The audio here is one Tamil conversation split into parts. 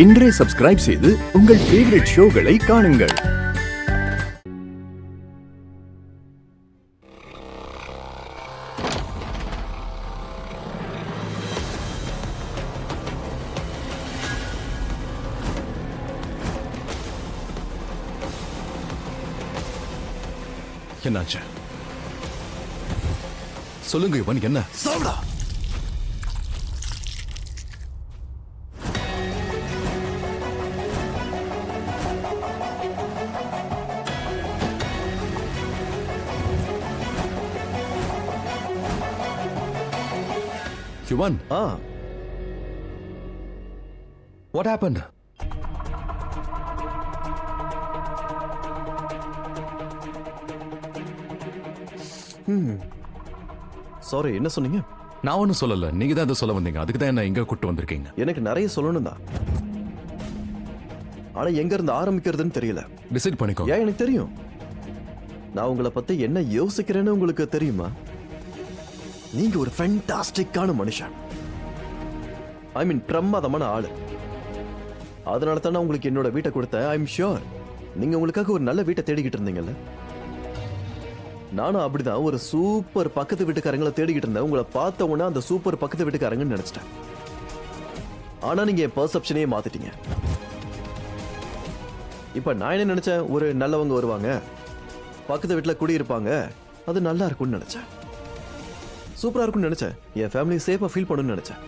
இன்றே சப்ஸ்கிரைப் செய்து உங்கள் ஃபேவரட் ஷோகளை காணுங்கள். என்னாச்சு சொல்லுங்க இவன். என்ன சாவுடா. Yuvan, what happened? சாரி, என்ன சொன்னீங்க? நான் ஒன்னும் சொல்லல, நீங்க தான் இதை சொல்ல வந்தீங்க. அதுக்கு தான் என்ன இங்க கூட்டு வந்திருக்கீங்க. எனக்கு நிறைய சொல்லணும் தான், ஆனா எங்க இருந்து ஆரம்பிக்கிறதுன்னு தெரியல. டிசைட் பண்ணிக்கோ. ஏன் எனக்கு தெரியும். நான் உங்களை பத்தி என்ன யோசிக்கிறேன்னு உங்களுக்கு தெரியுமா? நீங்க ஒரு ஃபேண்டாஸ்டிக்கான மனுஷன். ஐ மீன் பிரமாதமான ஆளு. அதனால தான் நான் உங்களுக்கு என்னோட வீட்டை கொடுத்தேன். ஐ எம் ஷுர் நீங்க உங்களுக்காக ஒரு நல்ல வீட்டை தேடிக்கிட்டு இருந்தீங்கல்ல. நானும் அப்படிதான் ஒரு சூப்பர் பக்கத்து வீட்டுக்காரங்களை தேடிக்கிட்டு இருந்தேன். உங்களை பார்த்த உடனே அந்த சூப்பர் பக்கத்து வீட்டுக்காரங்கன்னு நினைச்சிட்டேன். ஆனா நீங்க என் பெர்செப்ஷனையே மாத்திட்டீங்க. இப்ப நான் என்ன நினைச்சேன், ஒரு நல்லவங்க வருவாங்க, பக்கத்து வீட்டுல குடியிருப்பாங்க, அது நல்லா இருக்கும்னு நினைச்சேன். சூப்பரா இருக்கும்னு நினைச்சேன். என் ஃபேமிலி சேஃபா ஃபீல் பண்ணணும்னு நினைச்சேன்.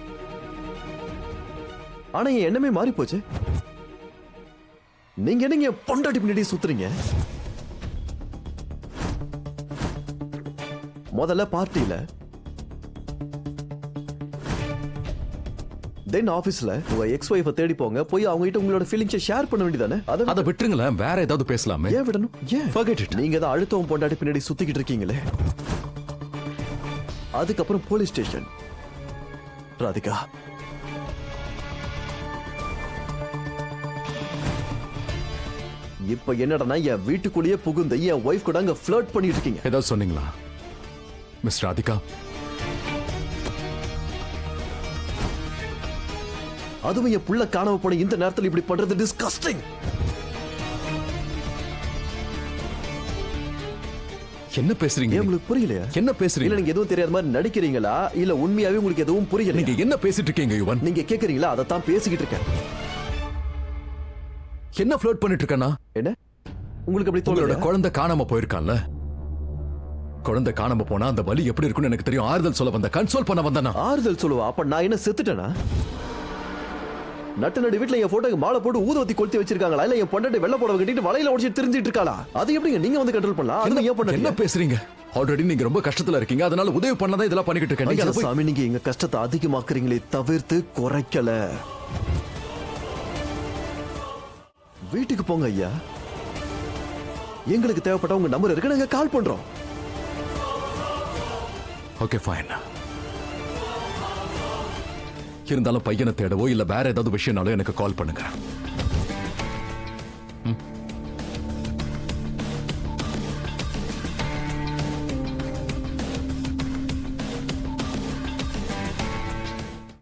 ஆனா என் எண்ணமே மாறி போச்சு. நீங்க என்னங்க பொண்டாட்டி பின்னாடி சுத்துறீங்க? முதல்ல பார்ட்டியில, தென் ஆபீஸ்ல உங்க எக்ஸ் வைஃபை தேடி போங்க, போய் அவங்க கிட்ட உங்களோட ஃபீலிங்ஸை ஷேர் பண்ண வேண்டியதானே? அதை விட்டுருங்களேன், வேற ஏதாவது பேசலாமே. ஏன் விடணும்? ஏன்? Forget it. நீங்க தான் அழுத்தவும் பொண்டாட்டி பின்னாடி சுத்திக்கிட்டு இருக்கீங்களே. அதுக்கப்புறம் போலீஸ் ஸ்டேஷன். ராதிகா, இப்ப என்னடா என் வீட்டுக்குள்ளேயே புகுந்து என் ஒய்ஃப் கூட அங்க ஃப்ளர்ட் பண்ணிட்டு இருக்கீங்க. ஏதாவது சொன்னீங்களா மிஸ் ராதிகா? அதுவும் என் புள்ள காணாம போன இந்த நேரத்தில் இப்படி பண்றது டிஸ்கஸ்டிங். என்ன பேசுறீங்க? உங்களுக்கு புரியலையா? என்ன பேசுறீங்க? இல்ல நீங்க எதுவும் தெரியாத மாதிரி நடிக்கிறீங்களா, இல்ல உண்மையாவே உங்களுக்கு எதுவும் புரியல? நீங்க என்ன பேசிட்டு இருக்கீங்க யுவன்? நீங்க கேக்குறீங்களா? அதை தான் பேசிக்கிட்டு இருக்கேன். என்ன ஃப்ளர்ட் பண்ணிட்டு இருக்கேனா? என்ன உங்களுக்கு அப்படி உங்களோட தோணுதா? குழந்தை காணாம போயிருக்கான்ல, குழந்தை காணாம போனா அந்த வலி எப்படி இருக்குன்னு எனக்கு தெரியும். ஆறுதல் சொல்ல வந்த, கன்சோல் பண்ண வந்தனா? ஆறுதல் சொல்லுவா? அப்ப நான் என்ன செத்துட்டேனா? நட்டு நடு வீட்டுல என் போட்டோக்கு மாலை போட்டு ஊதுவத்தி கொளுத்தி வச்சிருக்காங்களா, இல்ல என் பொண்டாட்டி வெள்ள போட கட்டிட்டு வலையில உடைச்சு தெரிஞ்சிட்டு இருக்காளா? அது எப்படிங்க நீங்க வந்து கண்ட்ரோல் பண்ணலாம்? அது ஏன் பண்ண? என்ன பேசுறீங்க? ஆல்ரெடி நீங்க ரொம்ப கஷ்டத்துல இருக்கீங்க, அதனால உதவி பண்ணதான் இதெல்லாம் பண்ணிக்கிட்டு இருக்கேன். சாமி, நீங்க எங்க கஷ்டத்தை அதிகமாக்குறீங்களே தவிர்த்து குறைக்கல. வீட்டுக்கு போங்க ஐயா. எங்களுக்கு தேவைப்பட்ட உங்க நம்பர் இருக்கு, நாங்க கால் பண்றோம். Okay fine. இருந்தாலும் பையனை தேடவோ இல்ல வேற ஏதாவது விஷயம்னாலும் எனக்கு கால் பண்ணுங்க.